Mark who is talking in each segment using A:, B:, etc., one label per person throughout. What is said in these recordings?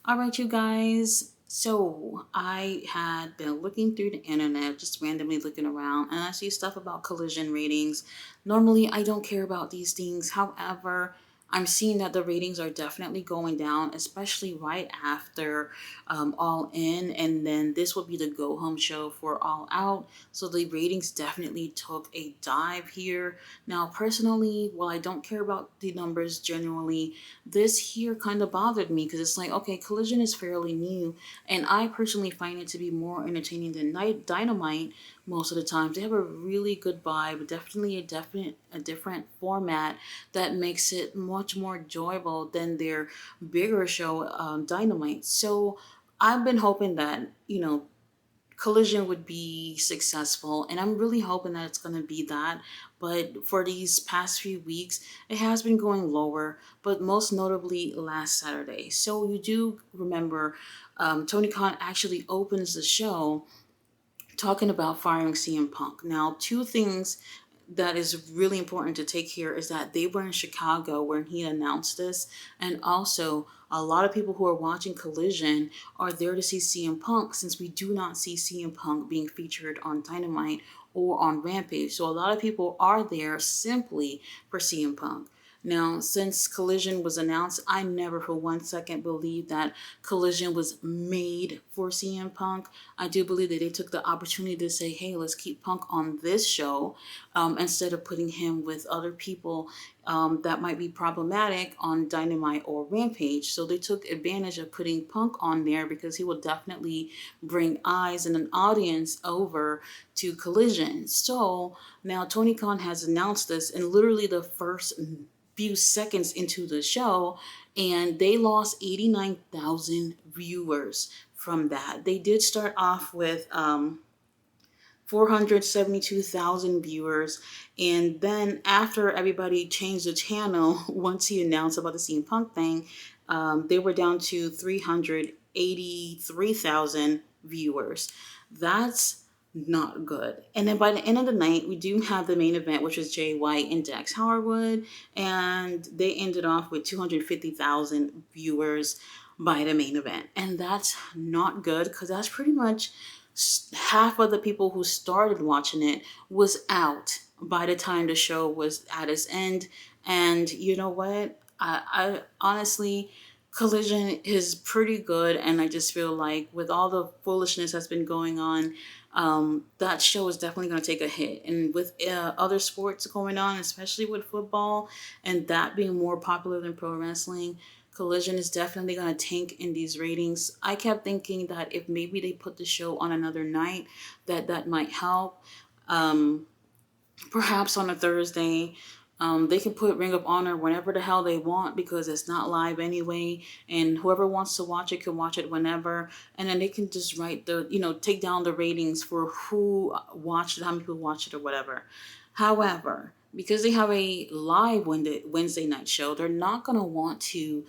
A: All right, you guys. So I had been looking through the internet, just randomly looking around, and I see stuff about collision ratings. Normally, I don't care about these things. However, I'm seeing that the ratings are definitely going down, especially right after All In, and then this will be the go home show for All Out. So the ratings definitely took a dive here. Now, personally, while I don't care about the numbers generally, this here kind of bothered me because it's like, okay, Collision is fairly new, and I personally find it to be more entertaining than Dynamite most of the times. They have a really good vibe, definitely a different format that makes it much more enjoyable than their bigger show, Dynamite. So I've been hoping that Collision would be successful, and I'm really hoping that it's going to be that. But for these past few weeks, it has been going lower, but most notably last Saturday. So you do remember Tony Khan actually opens the show talking about firing CM Punk. Now, two things that is really important to take here is that they were in Chicago when he announced this, and also a lot of people who are watching Collision are there to see CM Punk, since we do not see CM Punk being featured on Dynamite or on Rampage. So a lot of people are there simply for CM Punk. Now, since Collision was announced, I never for one second believed that Collision was made for CM Punk. I do believe that they took the opportunity to say, hey, let's keep Punk on this show instead of putting him with other people that might be problematic on Dynamite or Rampage. So they took advantage of putting Punk on there because he will definitely bring eyes and an audience over to Collision. So now Tony Khan has announced this, and literally the first few seconds into the show, and they lost 89,000 viewers from that. They did start off with 472,000 viewers. And then after everybody changed the channel, once he announced about the CM Punk thing, they were down to 383,000 viewers. That's not good. And then by the end of the night, we do have the main event, which was Jay White and Dax Harwood, and they ended off with 250,000 viewers by the main event. And that's not good because that's pretty much half of the people who started watching it was out by the time the show was at its end. And you know what? I honestly, Collision is pretty good, and I just feel like with all the foolishness that's been going on, that show is definitely going to take a hit. And with other sports going on, especially with football, and that being more popular than pro wrestling, Collision is definitely going to tank in these ratings. I kept thinking that if maybe they put the show on another night, that might help. Um, Perhaps on a Thursday. They can put Ring of Honor whenever the hell they want because it's not live anyway, and whoever wants to watch it can watch it whenever. And then they can just take down the ratings for who watched it, how many people watched it, or whatever. However, because they have a live Wednesday night show, they're not going to want to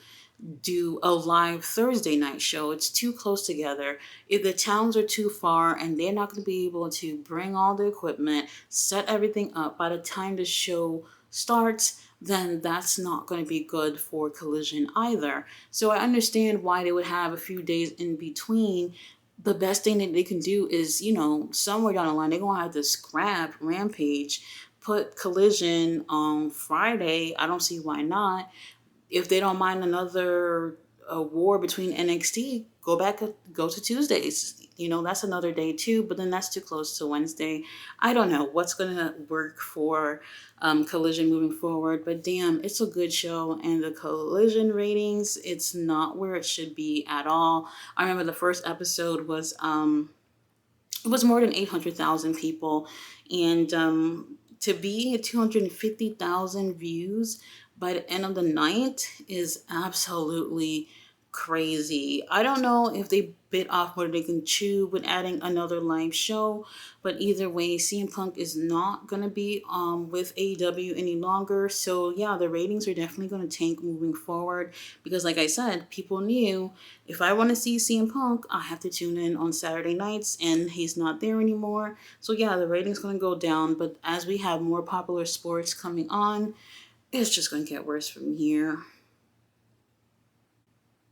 A: do a live Thursday night show. It's too close together. If the towns are too far and they're not going to be able to bring all the equipment, set everything up by the time the show starts, then that's not going to be good for Collision either. So I understand why they would have a few days in between. The best thing that they can do is, somewhere down the line, they're going to have to scrap Rampage, put Collision on Friday. I don't see why not. If they don't mind another war between NXT, go to Tuesdays. That's another day too, but then that's too close to Wednesday. I don't know what's going to work for Collision moving forward, but damn, it's a good show, and the Collision ratings, it's not where it should be at all. I remember the first episode was it was more than 800,000 people, and to be at 250,000 views by the end of the night is absolutely crazy. I don't know if they bit off more they can chew with adding another live show, but either way, CM Punk is not going to be with AEW any longer. So yeah, the ratings are definitely going to tank moving forward because like I said, people knew if I want to see CM Punk, I have to tune in on Saturday nights, and he's not there anymore. So yeah, the ratings going to go down, but as we have more popular sports coming on, it's just going to get worse from here.